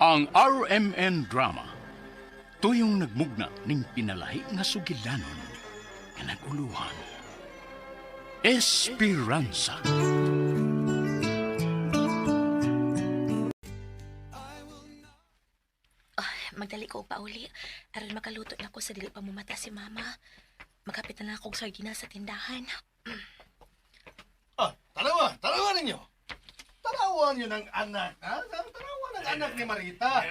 Ang RMN drama tuyong nagmugna ning pinalahi nga sugilanon nga naguluhan. Esperanza. Magdali ko pa uli. Aron makaluto na ko sa dili pa mumata si mama. Magkapit na lang akong sardinas sa tindahan. Tanawa ninyo. Tanawa nyo ng anak, ha? Tanawa ng anak ni Marita.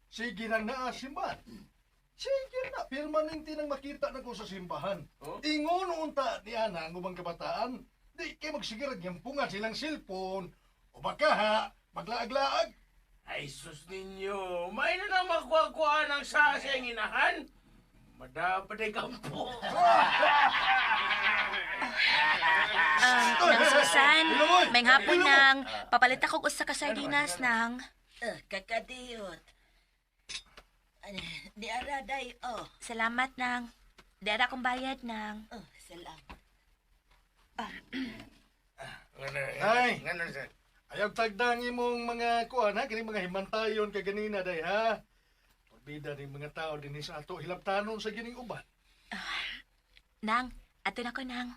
Sige na simbahan. Sige na, permanente nang makita na ko sa simbahan. Ingon unta ni Ana, ang ubang kabataan, di kayo magsigirag yung punga silang cellphone, o baka ha, maglaag-laag. Ay, sus ninyo. May na nang makuha-kuha ng sasayang inahan. Madapaday kampo. Nang Susan, may hapon nang papalit ako usa ka sardinas nang. Kakadiyot. Di araday, Salamat nang. Dara kong bayad nang. Salamat. Ay. Ngano sa? Ayaw tagdangi mong mga kuan, ha? Kini mga himantayon ka ganina, day, ha? Pagbida ni mga tao din sa ato, hilaptanon sa gining uban. Nang, ato na ko nang.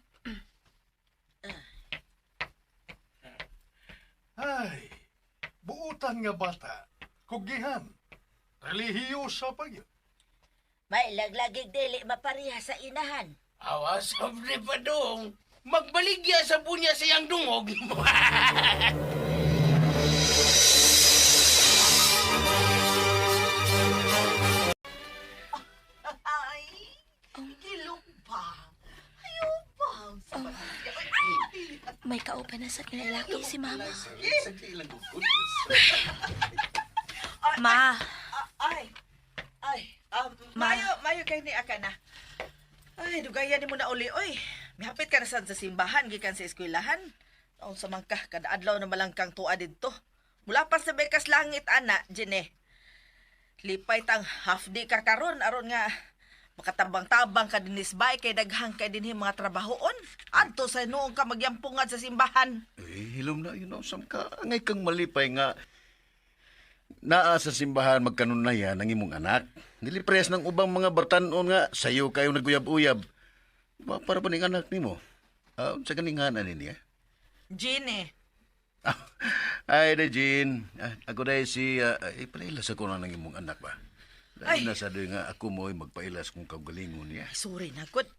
Ay, buutan nga bata, kugihan, relihiyosa pa yun. May laglagig dili mapariha sa inahan. Awas sobre pa dong. Magbaligya sa bunya sa iyang dungog. Ay, kilong pa. Ayaw pa. May kauban na sa kinalaki si mama. Ma, Mayo kay ni Akana. Ay, dugayan ni mo na uli, oy. Mihapit ka na sad sa simbahan, gikan sa eskwelahan. Taon sa mangka, kada adlaw na malangkang tuwa dito. Mula pa sa bekas langit, ana, Jine. Lipay tang half day ka karon aron nga makatabang-tabang ka dinis bay kay daghang kay dinhi mga trabahoon. Adto sa noong ka magyampungad sa simbahan. Hilom na, sam ka. Angay kang malipay nga. Naa sa simbahan magkanunayan ng imong anak. Nilipres ng ubang mga bartanon nga sayo kayo naguyab-uyab. Diba, para pa ning anak nimo? Sa kaninganan niya. Jine. Ay, na Jean. Ako dahil si... ipalailas ako na ng imong anak ba? Dahil nasa doon nga ako mo'y magpailas kung kaugalingon niya. Sorry na, good.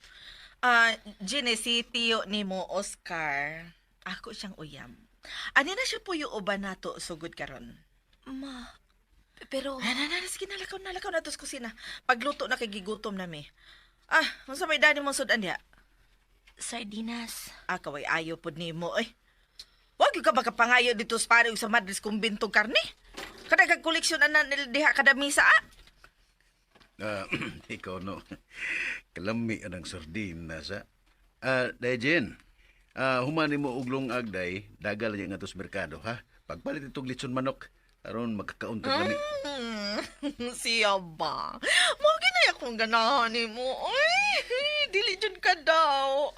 Jine, si Tio ni mo, Oscar. Ako siyang uyam. Ani na siya po yung uban nato, sugod karon. ma, pero Sige, nalakaw na tos kusina. Pagluto na kay gigutom na mi. Unsa may dani mong sudan diha? sardinas. Kaway ayo pod nimo oy. Wag yung ka makapangayo dito sa pare sa Madres kumbintong karne. Kada kag koleksyon na diha kada misa Ikaw no. Kalami anang sardinas ha. Dahil Jean. Humani mo uglong agday. Dagal niya nga tos merkado ha. Pagpalit itong litson manok. Aron magkakauntag kami. Siya ba? Magi na akong ganahan ni mo. Ay, dili jud ka daw.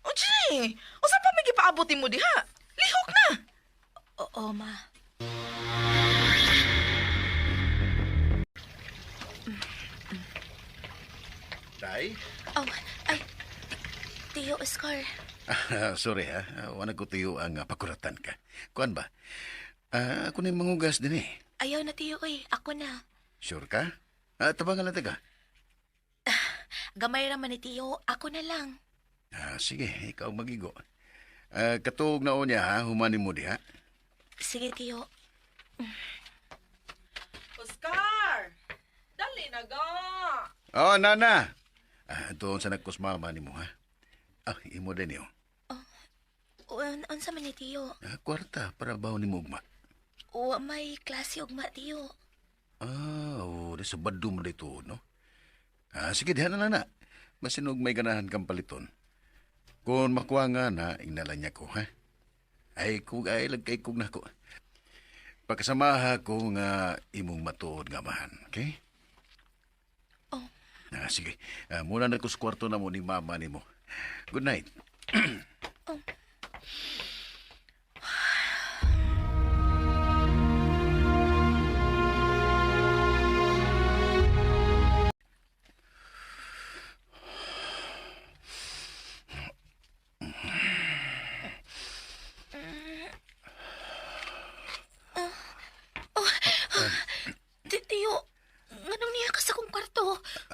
Ochi, usa pa may gipaabuti mo diha? Lihok na. Oo, ma. Day? Oh, ay, Tio Oscar. Sorry ha. Wala ko tuyo ang pakuratan ka. Kuan ba? Ako na yung mangugas din eh. Ayaw na, Tio, eh. Ako na. Sure ka? Tabangan natin ka. Gamay raman ni Tio. Ako na lang. Sige, ikaw magigo. Katug na o niya ha, humani mo di ha. Sige, Tio. Oscar! Dali na ga! Oh, nana! Doon sa nagkusmama ni mo ha. Imo din yun. Unsa man ni Tio? Kwarta para baw ni mo ugma. O may klase ugma, Tio. Di sa badum dito, no? Sige, dihan na na. Masinog may ganahan kang paliton. Kung makuha nga na, inala niya ko, ha? Ay, lagkay kog na ko. Pagkasamaha ko nga imong matuod nga mahan, okay? Oh. Sige, muna na ko sa kwarto na mo ni mama ni mo. Good night.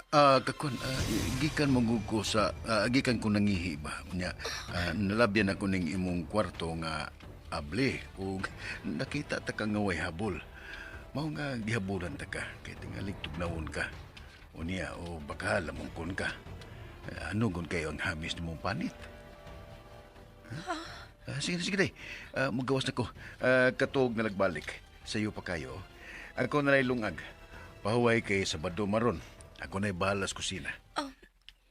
Kakon, gikan mo ko sa, gikan ko nangihi ba? Nya, nalabyan ako ning imong kwarto nga able, o nakita ta ka nga way habol. Mao nga gihabulan ta ka, kay tingalig tugnawon ka. O niya, o baka lamungkon ka. Ano gun kayo ang hamis ni mong panit? Sige, sige day. Magawas na ko. Katog na nagbalik. Sa iyo pa kayo. Ako na lungag. Pahuway kay Sabado maron. Ako na'y bahala sa kusina.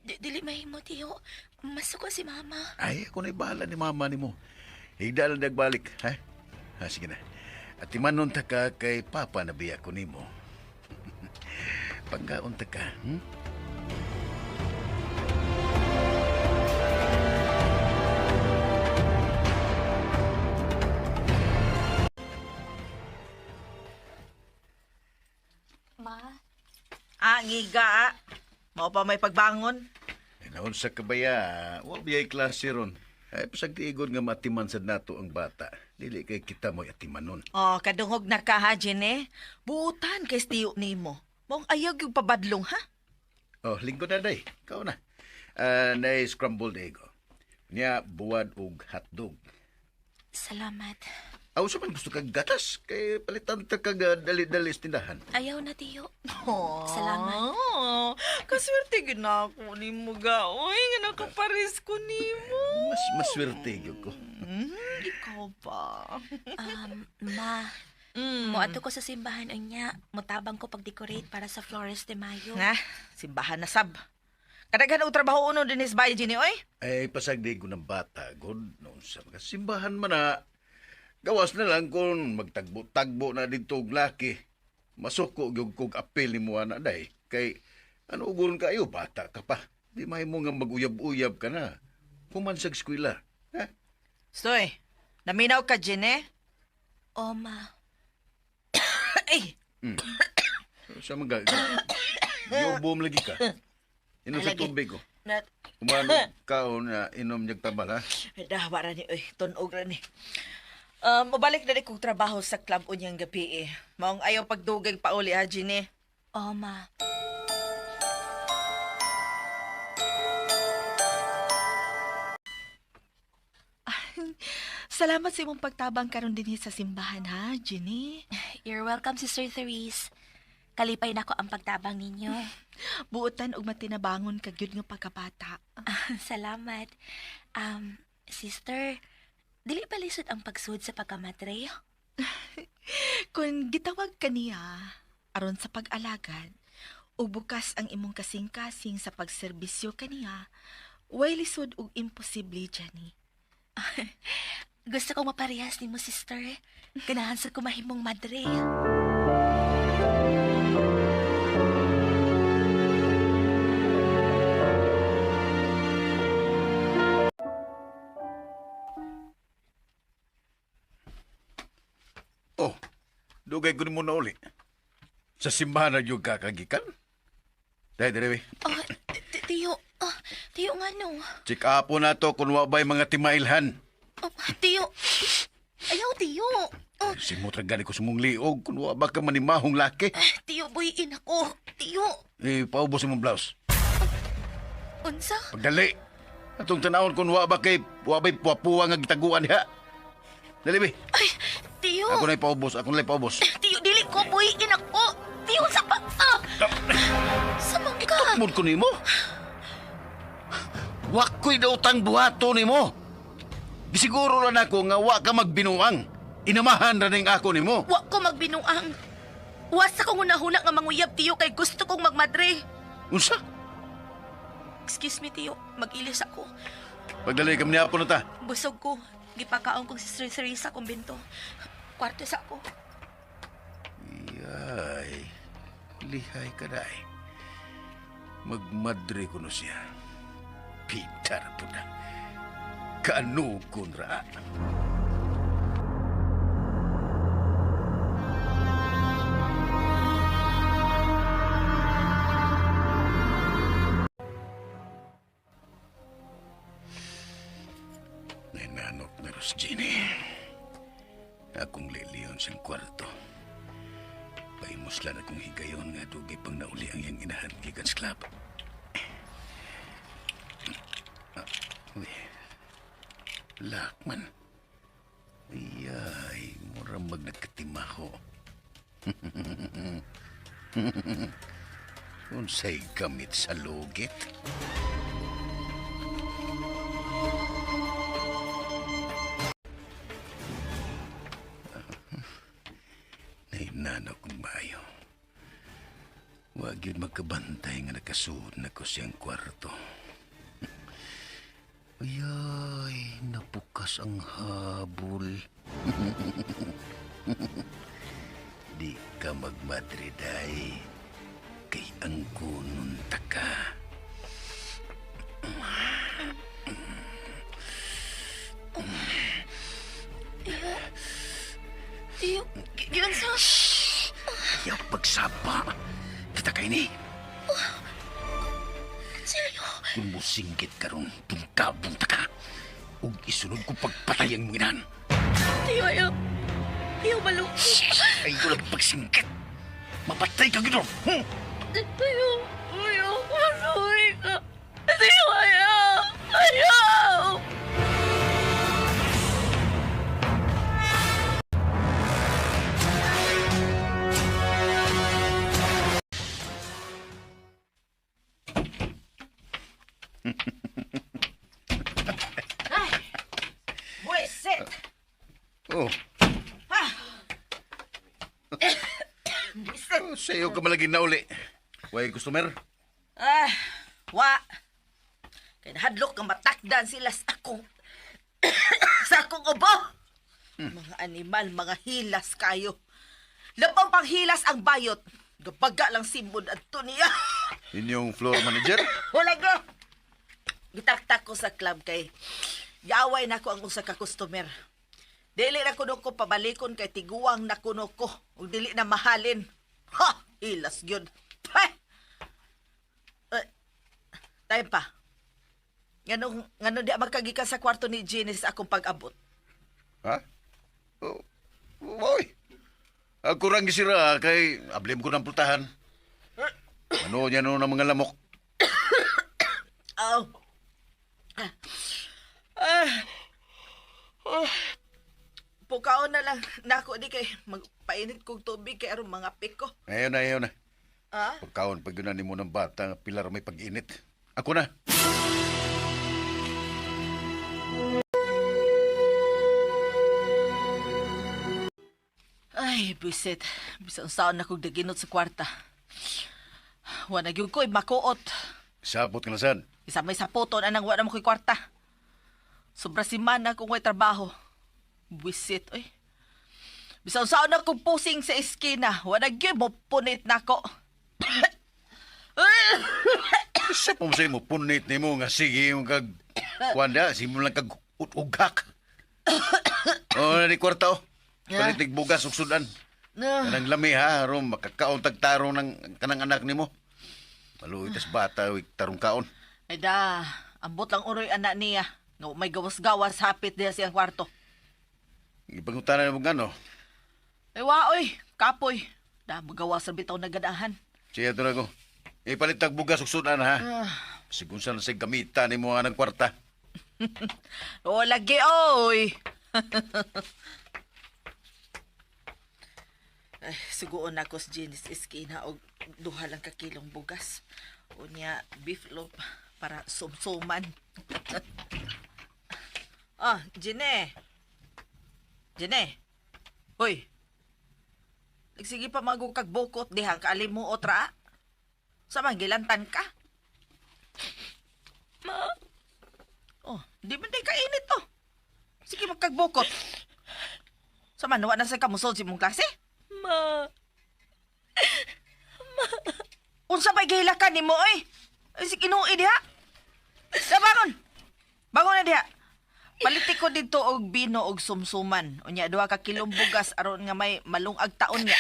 Dili mahimo, tiyo. Masuko si mama. Ay, ako na'y bahala ni mama ni mo. Higda lang nagbalik, ha? Sige na. At imanon ta ka kay Papa na biya ko ni mo. Panggaon ta ka, Ma? Ngiga. Mao pa may pagbangon. Naon sa kabaya, wa biyay klase ron. Ay, pasagtiigod nga matiman sad nato ang bata. Dili kay kita mo'y atimanon. Oh, kadungog na ka ha, Jine. Buutan kay stiyo nimo. Mong ayaw yung pabadlong, ha? Oh, lingkod na day. Ikaw na. Nay scrambled egg. Niya, buwad og hotdog. Salamat. Aw, sa man gusto kag gatas. Kay palitan ta kag dali-dali sa tindahan. Ayaw na, tiyo. Oh, Salamat. Kaswerte gina ako ni mo ga. Uy, nga nakaparis ko ni mo. Mas maswerte gyud ko. Ikaw pa. Ma, moadto ko sa simbahan unya. Mutabang ko pag-decorate para sa Flores de Mayo. Nga, simbahan na sab. Kadaghan og trabaho uno din is bayan, Jine, oy. Ay, pasagdi ko ng bata. God, noon sa mga simbahan man na. Gawas na lang kung magtagbo-tagbo na dito og laki. Masuko gyud kog apel ni mo ana day. Kay ano ugon kayo bata ka pa. Di mahimo nga mag-uyab-uyab ka na. Human sa eskwela. Ha? Stoy, naminaw ka, Jine? O, ma. Ay, Sa mga yobom lagi ka. Inom sa tubig ko. nat... Umano ka na inom niyag tabal ha. Dawa ra ni, oy. Tunog ra ni. Mabalik na rin kong trabaho sa club unyang gabi eh. Maong ayaw pagdugay pa uli, ha, Jine? O, ma. Salamat sa imong pagtabang karon dinhi sa simbahan, ha, Jine? You're welcome, Sister Therese. Kalipay na ko ang pagtabang ninyo. Buotan og matinabangon ka gyud nga pagkabata. Salamat. Sister, dili ba lisod ang pagsud sa pagkamadre? Kung gitawag ka niya, aron sa pag-alagad, o bukas ang imong kasing-kasing sa pagserbisyo kaniya, way lisod ug imposible, Jenny. Gusto kong maparehas ni mo, sister. Ganahan sa kumahimong madre. Oh, dugay ko mo na uli. Sa simbahan na yung kakagikan. Dahil, dali, Oh, tiyo. Tiyo nga no. check up na to kung wabay mga timailhan. Oh, tiyo. Ayaw, tiyo. Oh, Simutragani ko sa mong liog kung wabay ka manimahong laki. tiyo, buhiin ako. Tiyo. Paubos mong blouse. Unsa? Pagdali. Atong tanawon kung wabay puwa-puwa nga gitaguan niya. Dali, be. Ay, tiyo. Ako na'y paubos. Tiyo, dili ko, buhiin ako. Tiyo, sa pa... Sa mangka. Takmod ko nimo. Wako'y dautang buhato nimo. Gisiguro lang ako nga wa ka magbinuang. Inamahan na ning ako nimo. Wa ko magbinuang. Wasa ko hunahuna nga manguyab, tiyo, kay gusto kong magmadre. Unsa? Excuse me, tiyo. Mag-ilis ako. Pagdali kami niya po na ta. Busog ko. Gipakaon kong si Teresa kong binto. Kwarto sa ako. Iyay. Lihay ka na eh. Magmadre ko no siya. Pitar po na. Kanukon ra. Nananok na Ros Jenny. Akong liliyon sa kwarto. Paimuslan akong higayon nga dugay pang nauli ang iyang inahan gikan sa club. Uy. Lakman. Ay, murang nagkatimaho. Unsay gamit sa lugit? Nainanaw kong bayo. Huwag yun magkabantay nga nakasuod na ko siyang kwarto. Ay, napukas ang habol. Di ka magmadriday. Kay ang kununta ka. Tiyo, gilan sa... Ayaw pagsapa. Kita kay ni. Seryo? Kung mo singgit karon, bunta ka. Ug isunod ko pagpatay ang mga inan. Tiyo, ayaw. Ayaw malo. Ay, ko lang pagsinggit. Mapatay ka gito. Tiyo, ayaw. Manoy ka. Tiyo, ayaw. Ayaw. Buisit! Oh, Buisit! sa'yo ka malagin na uli. Way customer? Ah, wa. Kaya nahadlok nga matakdan sila sa akong... sa akong ubo. Mga animal, mga hilas kayo. Labang pang hilas ang bayot. Gabaga lang simbod at niya. Inyong floor manager? Wala ko. Gitaktak ko sa club kay yaway na ko ang usa ka customer. Dili na kuno ko pabalikon kay tiguang na kuno ko ug dili na mahalin. Ha! Ilas gyud. Tayo pa. Ngano di magkagikan sa kwarto ni Jenny sa akong pag-abot. Ha? Oh, boy. Ako rang gisira kay ablim ko ng pultahan. Ano niya no ng mga lamok? Aw. Pukaon na lang nako di kay magpainit kog tubig kay aron mga piko. Ayaw na. Ah? Pagkaon pag yun mo ng bata, pilar may pag-init. Ako na. Ay, bisit. Bisang saan na kong daginot sa kwarta. Wala gyud ko'y makuot. Sapot ka na saan? Isa may sapoton anang wala mo ko'y kwarta. Sobra simana kung ko'y trabaho. Bisit, oy. Bisang saan na kong pusing sa eskina. Wala gyud mo punit na ko. Sa pumusay mo, punit ni mo nga sige yung kag... Kwanda, simula lang kag ugak. O, na di kwarta o. Palitig bugas ug sudan. Kanang lami ha, aron makakaon tagtarong ng kanang anak nimo. Maluoy tas bata ug tarong kaon. Ay da, ambot lang uroy anak niya. No, may gawas-gawas hapit diya siyang kwarto. Ipangutana mo gano. Ay waoy, kapoy. Da, magawas sa bitaw na gadahan. Siya to na ko. Ipalit tag bugas ug sudan ha. Sigun sa nasay gamitan nimo nga ng kwarta. O, lagi, oy. Ay, suguon ako sa Jenny's Eskina og duha lang ka kilong bugas. Unya, beef loaf para sumsuman. Jenny. Jenny. Hoy. Nagsige pa magong kagbukot diha kaalim mo otra. Sa manggilantan ka. Ma, Oh, di ba di kainit to? Sige magkagbukot. Sa manwa na sa kamusod si mong klase? ma. Unsa ba'y gihilakan ni mo, oy? Ay, sige, inuwi diha. Na, bangon. Bangon na diha. Palitik ko dito og bino og sumsuman. Unya, 2 ka kilong bugas aron nga may malungag taon nga.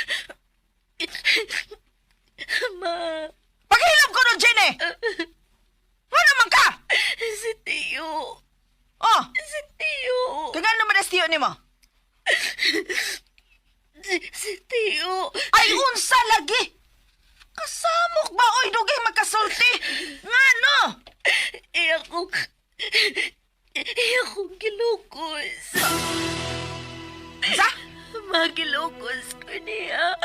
Ma. Paghilap ko nun, Jenny! Ano naman ka? Si Tiyo. Oh, Si Tiyo. kagano naman as tiyo ni mo? Si Tiyo. tiyo. Ay, unsa lagi! Kasamok ba, oy, dugay magkasulti? Nga, no? Iya ko gilukos. Sa? Magilukos ko niya.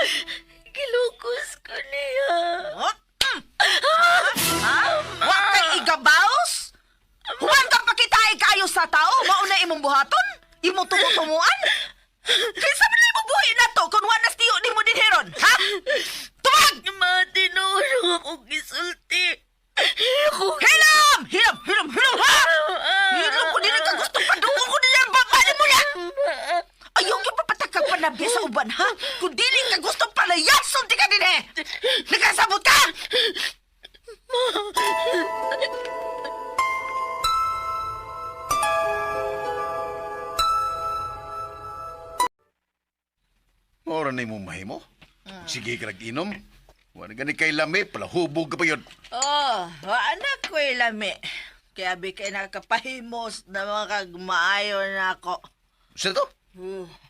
Gilukos ko niya. What? Wa kay igabaos? Huwag kang pakitaay kayo sa tao, mauna imong buhaton? Imong tumutumuan? Kaysa man mo buhi na to kung wanas tiyo ni mo din heron, ha? Tumag! Matinulong ako gisulti. Hilam! Hilam, ha? Hilam ko din ka gusto pa dungo ko din ang babae mo na! Ayaw yung papatakag panabya sa uban, ha? Kung dili ka gusto palayason, di ka din eh! Nagkasabot ka! Mora na imong mahimo. Sige ka nag-inom. Wala gani kay lami, palahubog ka pa yun. Oh, anak ko lami. Kaya bi kay nakapahimos na mga kagmaayo na ako. Sino to?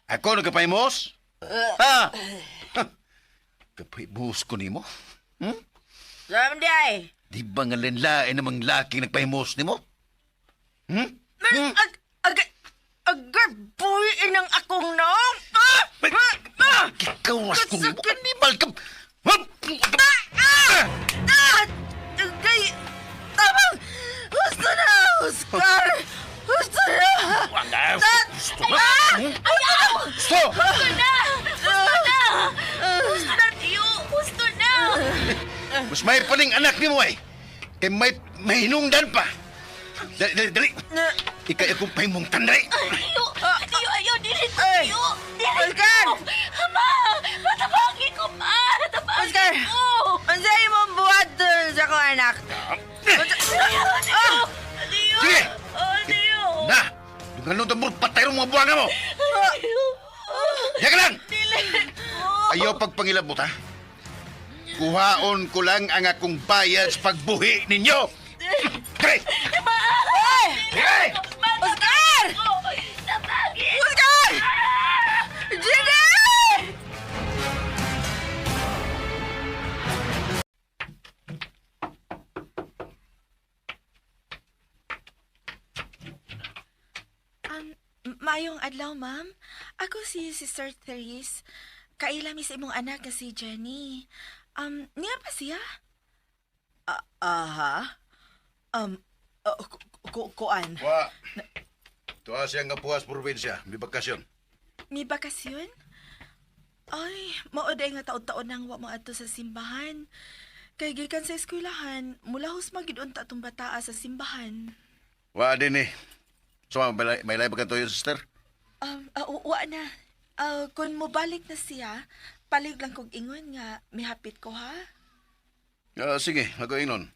Ako nagkapahimos? Ha? Kapahimos ko nimo? Samday! Di ba nga linlain namang laking nagpahimos nimo? Agarboy inang akong naong! Ikaw was kong nimo? Kanibal ka! Tamang! Gusto na, Oscar! Gusto na! Gusto na! Gusto! Gusto na, tiyo. Gusto na. Mas may paling anak ni mo ay. Kay may hinungdan pa. Dali. Ikay akong pahimong tanday. Tiyo, ayaw. Dili to, Ay! tiyo. Dili Oscar! to. Ama, matabagi ko, ma. Matabagi Oscar! ko. Ansay mong buhat dun sa kong anak? Tiyo. Sige! Tiyo. Na! Dungan tambur patay rong mga buwanga mo! Yaga lang! Ayaw pagpangilabot, ha? Kuhaon ko lang ang akong bayad sa pagbuhi ninyo! Kay! Kay! Oscar! Matabagi. Oscar! Jenny! Maayong adlaw, ma'am. Ako si Sister Therese. Kailami sa imong anak nga si Jenny. Niya pa siya? Aha. Kuan. Wa! Tuwa siya nga puwas probinsya, may bakasyon. May bakasyon? Ay, maoday nga taon-taon nang wa mo ato sa simbahan. Kay gikan sa eskwelahan, mula hus magidunta tong bataa sa simbahan. Wa din eh. So, may live ka to yun, sister? Wa na. Kung mobalik na siya, palig lang kog ingon nga mihapit ko, ha? Sige, ako inon.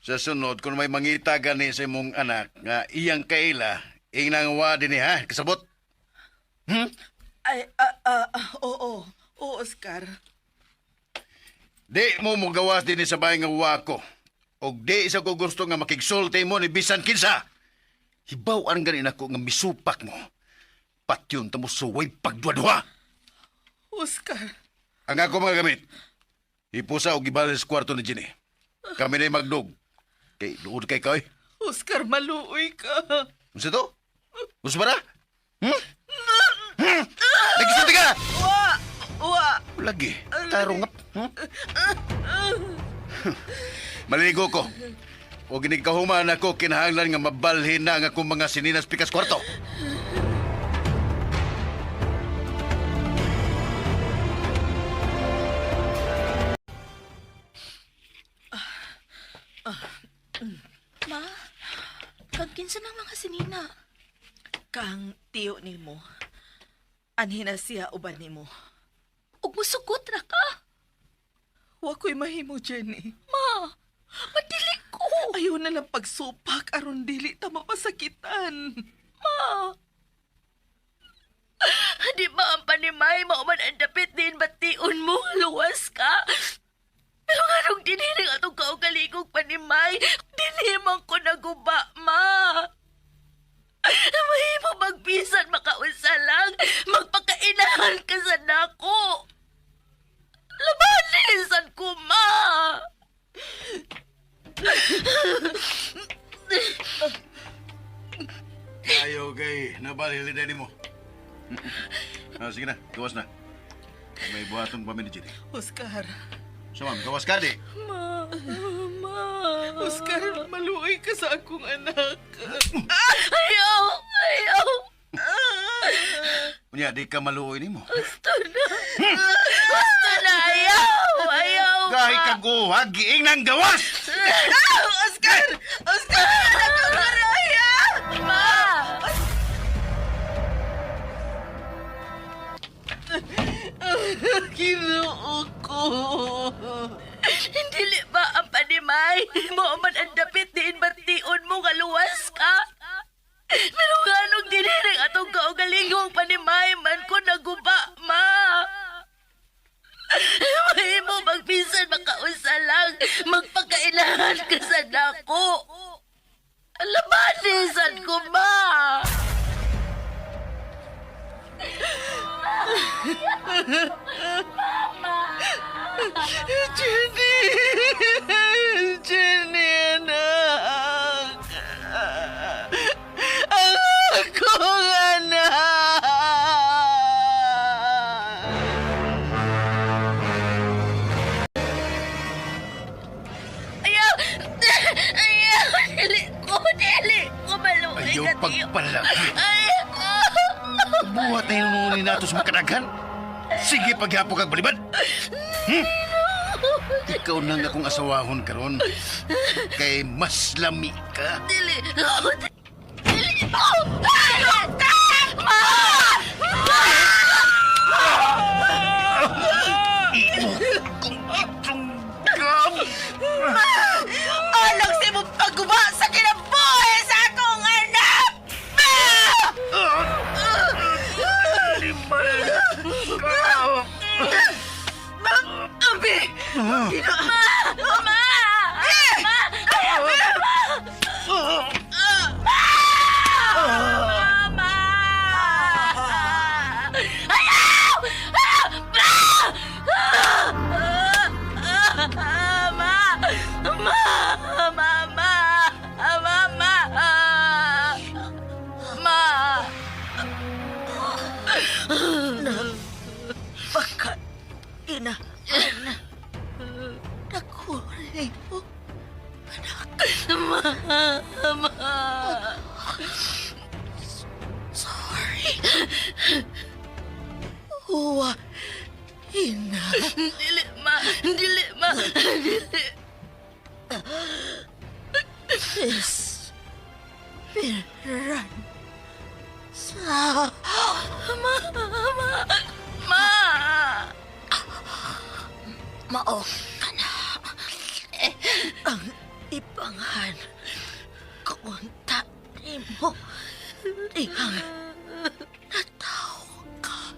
Sa sunod, kung may mangita gani sa imong anak nga iyang kaila, inang wa din eh, ha? Kasabot? Ay, oo. Oo, Oscar. Di mo gawas din sa bahay nga wa ko. O di isa ko gusto nga makigsulti mo ni bisan kinsa. Hibaw ang ganin ako nga misupak mo. Patyon tamo suway pagduwa-duwa. Oscar. Ang ako mga gamit. Ipusa o gibalik sa kwarto ni Ginny. Kami na magdog. Kay luod kay kay. Oscar, maluoy ka. Unsa to? Gusto ba na? Nagisulti ka! Wa. Lagi. Tarungap. Maligo ko. O ginikahuman ako kinahanglan nga mabalhin na ang akong mga sininas pikas kwarto. Ma, kagkinsa ng mga sinina. Kang tiyo ni mo. Anhina siya uban ni mo. Ug musugot ra ka. Wa ko'y mahimo, Jenny. Ma, madili ko. Ayaw na lang pagsupak aron dili ta mapasakitan. Ma. Di ba ang panimay mauman ang dapit din bation mo luwas ka? Pero nga nung diniring atong kaugaligog panimay, dinimang ko naguba, ma. Mahimo magbisan makaunsa lang, magpakainahan ka sa nako. Labanisan ko, ma! Ayaw kay nabaliliday mo. Sige na, gawas na. May buhaton pa minigit. Oscar. So, ma'am, gawas ka di. Ma! Oscar, maluoy ka sa akong anak. Ayaw! Ayaw! Kunya, di ka maluoy ni mo. Gusto na! Gusto na! Ayaw! Ayaw! Kahit ka guha, giing ng gawas! Oscar! Oscar! Anak ko karaya! Ma! Ginoo ko. Dili ba ang panimay? Mo man ang dapit diin bation mo nga luwas ka? Pero ganong diniring atong kaugalingong panimay man ko naguba, ma. May mo magpisan makausa lang, magpakailangan ka sa dako. Labanisan ko, ma. Jenny! Jenny, anak! Akong anak! Ayaw! Ayaw! Dili ko maluwi Ayaw ka tiyo. pagpalaki. Ayaw! Buhat na yung nungunin nato sa makadaghan. Sige, pagyapo kag balibad. Ikaw nang akong asawahon karon. Kay mas lami ka. Dili! Dili! Ayaw ka! Ma! Imo kung itunggam. Alang sa imong pagguba sa kinabuhi sa akong anak! Abi! Ma! Ma! Ayaw! Mama! Ayaw! Mama! Mama! Mama! Ma! Baka ina nakulay mo. Mama! Sorry. Huwa ina. Dili, ma! Dili, ma! Dili! Piran sa Mama! Ma! mao ka na. Ang ibanghan kaunta ni mo. Dihang nataw ka.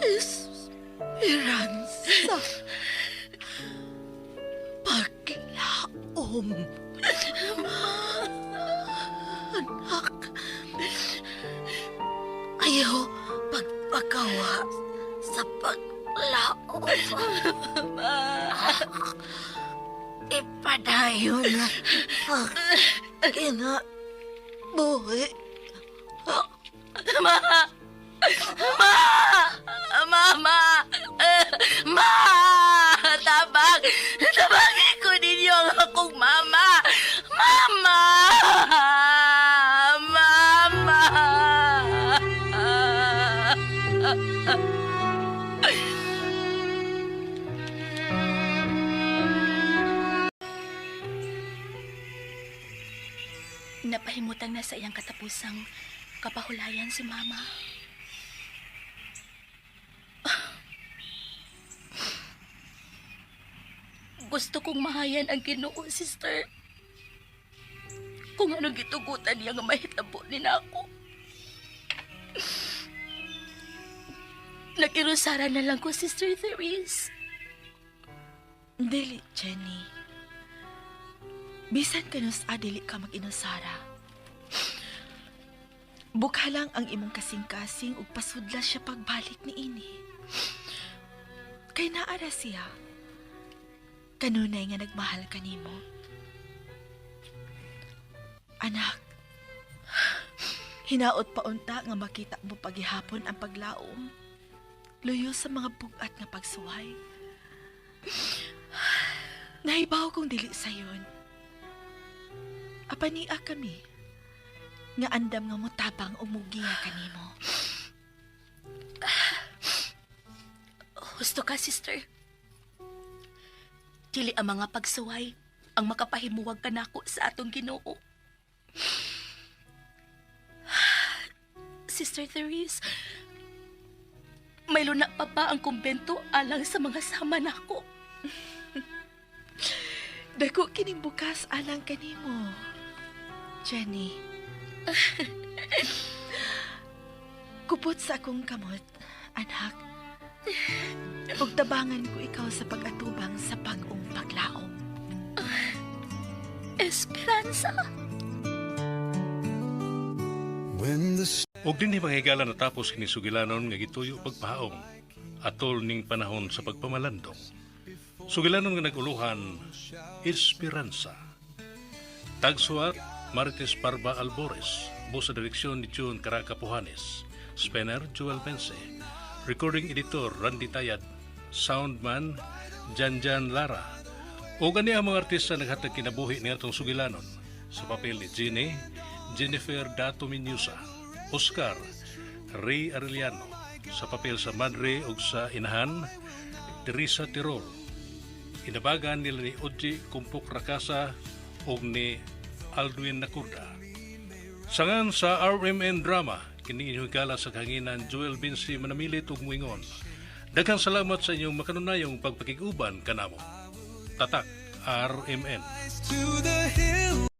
Esperanza. Paglaom. Anak. Ayaw pagpagawa sa paglaom. Ipadayon na ang kinabuhi. Ma! Ma! Mama! Ma! Tabang! Tabangin ko ninyo ang akong mama! Mama! Mama! Napahimutang na sa iyang katapusang kapahulayan si Mama. Gusto kong mahayan ang Ginoo, sister. Kung anong gitugutan niya nga mahitabo ni nako. Nag-irusara na lang ko, Sister Therese. Dili, Jenny. Bisan ka nus adili ka mag-inusara. Bukha lang ang imong kasing-kasing ug pasudla siya pagbalik ni ini. Kay naara siya. Kanunay nga nagmahal kanimo. Anak, hinaot pa unta nga makita mo paghihapon ang paglaom. Luyo sa mga bugat nga pagsuway. Nahibaw kong dili sayon. Apania kami. Nga andam nga mo tabang umugiya kanimo. Husto ka, sister. Dili ang mga pagsuway ang makapahimuwag ka nako sa atong Ginoo. Sister Therese, may luna pa ba ang kumbento alang sa mga sama nako? Dako kining bukas alang kanimo. Jenny. Kupot sa akong kamot, anak. Ug tabangan ko ikaw sa pag-atubang sa pag-ong paglaom. Esperanza. Og dinhi manghigala natapos kini sugilanon nga gituyo pagpahaom atol ning panahon sa pagpamalandong. Sugilanon nga naguluhan Esperanza. Tagsuat Marites Parba Albores, busa direksyon ni June Caraca Pujanes, Spener Joel Pense, recording editor Randy Tayad, soundman Janjan Lara. O gani ang mga artista naghatag kinabuhi ni atong sugilanon sa papel ni Ginny, Jennifer Dato Minyusa, Oscar Ray Arellano, sa papel sa madre ug sa inahan Teresa Tirol. Inabagan nila ni Oji Kumpok Rakasa ug ni Aldwin Nakurda. Sangan sa RMN Drama, kini inyong higala sa kahanginan Joel Vinci Manamilit ug Muingon. Daghang salamat sa inyong makanunayong pagpakiguban kanamo. Tatak RMN.